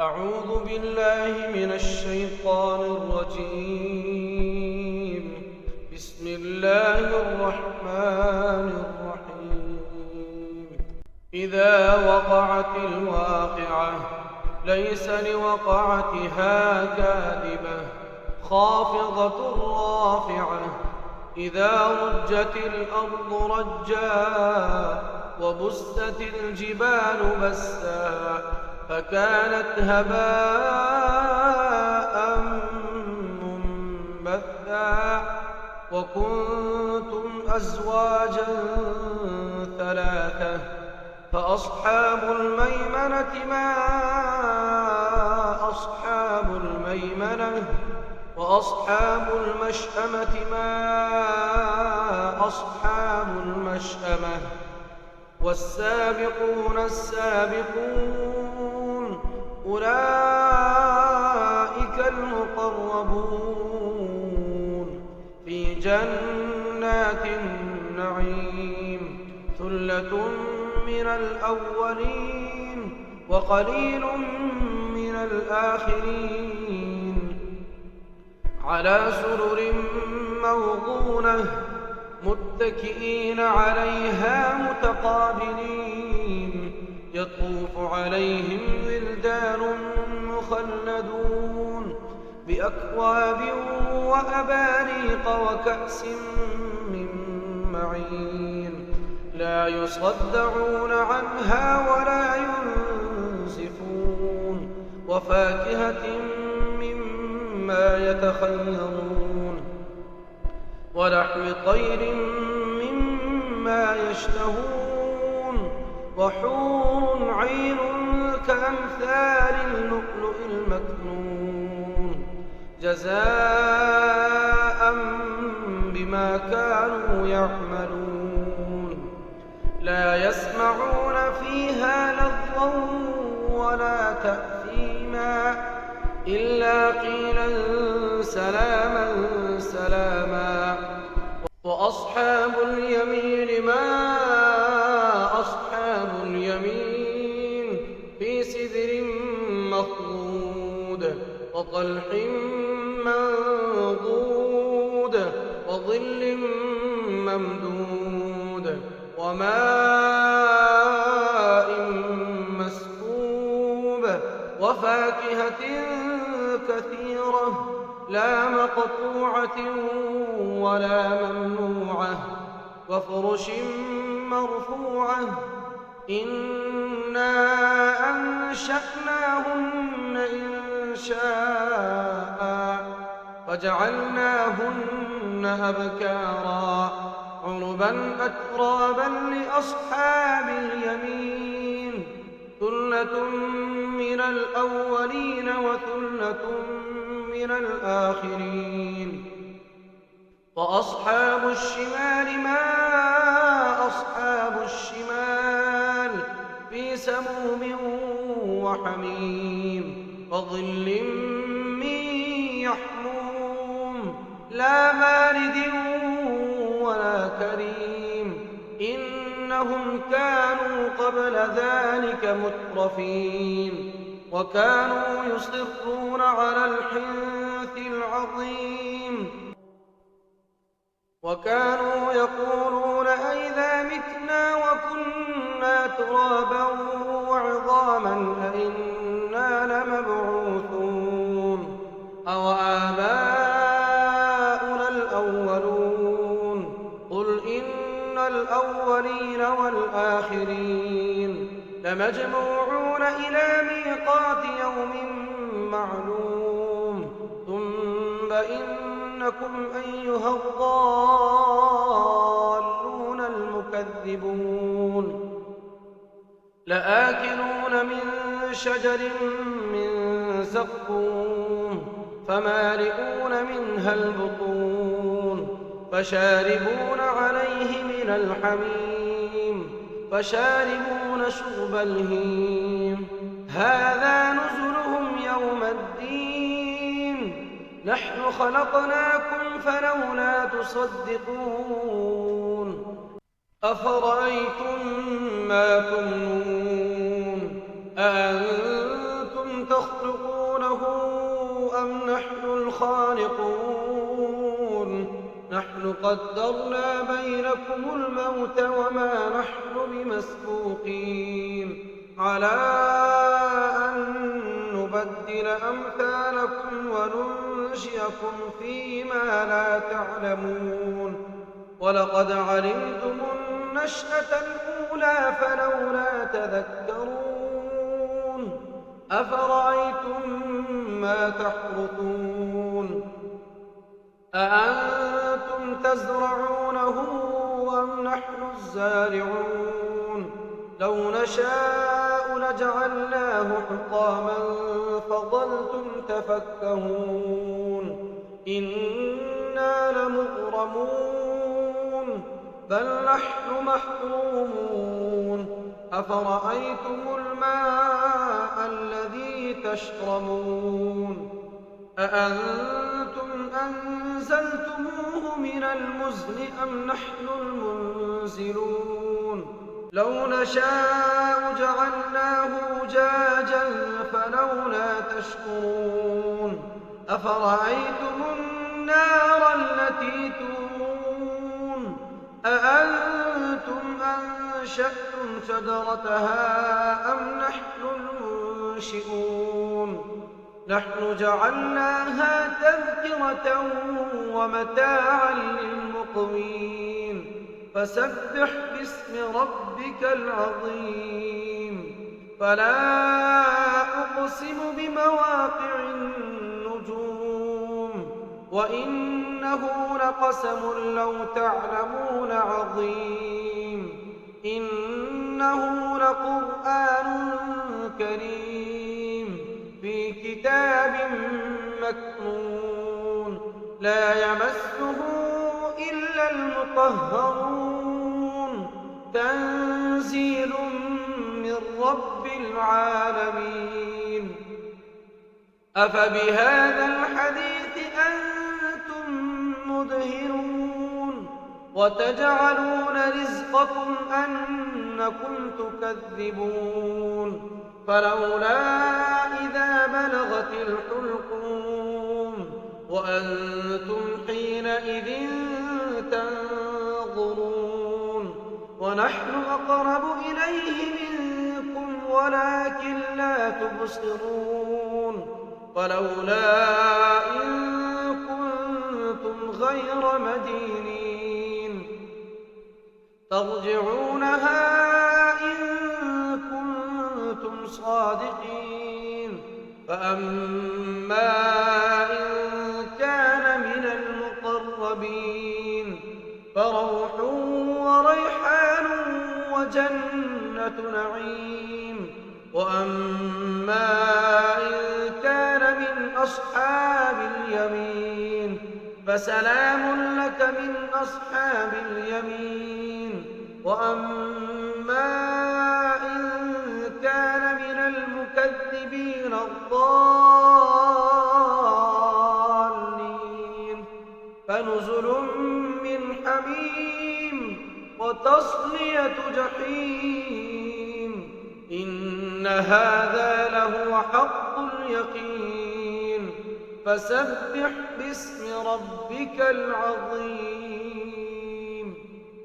أعوذ بالله من الشيطان الرجيم. بسم الله الرحمن الرحيم. إذا وقعت الواقعة ليس لوقعتها كاذبة خافضة رافعة. إذا رجت الأرض رجا وبست الجبال بسا فكانت هباء منبثا وكنتم أزواجا ثلاثة فأصحاب الميمنة ما أصحاب الميمنة وأصحاب المشأمة ما أصحاب المشأمة والسابقون السابقون أولئك المقربون في جنات النعيم. ثلة من الأولين وقليل من الآخرين على سرر موضونة متكئين عليها متقابلين يطوف عليهم ولدان مخلدون بأكواب وأباريق وكأس من معين لا يصدعون عنها ولا ينزفون وفاكهة مما يتخيرون ولحم طير مما يشتهون وحور عين كأمثال اللؤلؤ المكنون جزاء بما كانوا يعملون. لا يسمعون فيها لغوا ولا تأثيما إلا قيلا سلاما سلاما. وأصحاب اليمين ما أصحاب اليمين في سدر مخضود وطلح منضود وظل ممدود وماء مسكوب وفاكهة كثيرة لا مقطوعة ولا ممنوعة وفرش مرفوعة. إنا أنشأناهن إنشاء فجعلناهن أبكارا عربا أترابا لأصحاب اليمين. ثلة من الأولين وثلة من الآخرين. وأصحاب الشمال ما أصحاب الشمال في سموم وحميم وظل من يحموم لا بارد ولا كريم. إنهم كانوا قبل ذلك مترفين وكانوا يصرون على الحنث العظيم وكانوا يقولون أئذا متنا وكنا ترابا وعظاما أئنا لمبعوثون أو آباؤنا الأولون. قل إن الأولين والآخرين لمجموعون إلى ميقات يوم معلوم. ثم إنكم أيها الضالون المكذبون لآكلون من شجر من زقوم فمالئون منها البطون فشاربون عليه من الحميم فشاربون شرب الهيم. هذا نزلهم يوم الدين نحن خلقناكم فلولا تصدقون. أفرأيتم ما تمنون أأنتم تخلقونه أم نحن الخالقون نحن قدرنا بينكم الموت وما نحن بمسبوقين على أن نبدل أمثالكم وننشئكم فيما لا تعلمون ولقد علمتم النشأة الأولى فلولا تذكرون أفرأيتم ما تحرثون أأنتم تزرعونه أم نحن الزارعون لو نشاء لجعلناه حطاما فظلتم تفكهون إنا لمغرمون بل نحن محرومون أفرأيتم الماء الذي تشربون أأنتم أنزلتموه من المزن أم نحن المنزلون لو نشاء جعلناه أجاجا فلولا تشكرون أفرأيتم النار التي تورون أأنتم أنشأتم شجرتها أم نحن المنشئون نحن جعلناها تذكرة ومتاعا للمقوين فسبح باسم ربك العظيم فلا أقسم بمواقع النجوم وإنه لقسم لو تعلمون عظيم إنه لقرآن كريم في كتاب مكنون لا يمسه إلا المطهرون تنزيل من رب العالمين أفبهذا الحديث أنتم مدهنون وتجعلون رزقكم أنكم تكذبون فلولا إذا بلغت الحلقوم وأنتم حينئذ تنظرون ونحن أقرب إليه منكم ولكن لا تبصرون فلولا إن كنتم غير مدينين ترجعونها إن كنتم صادقين فأما إن كان من المقربين فروح وريحان وجنة نعيم وأما إن كان من أصحاب اليمين فسلام لك من أصحاب اليمين وأما إن كان من المكذبين الضالين فنزل من حميم وتصلية جحيم إن هذا لهو حق اليقين فسبح باسم ربك العظيم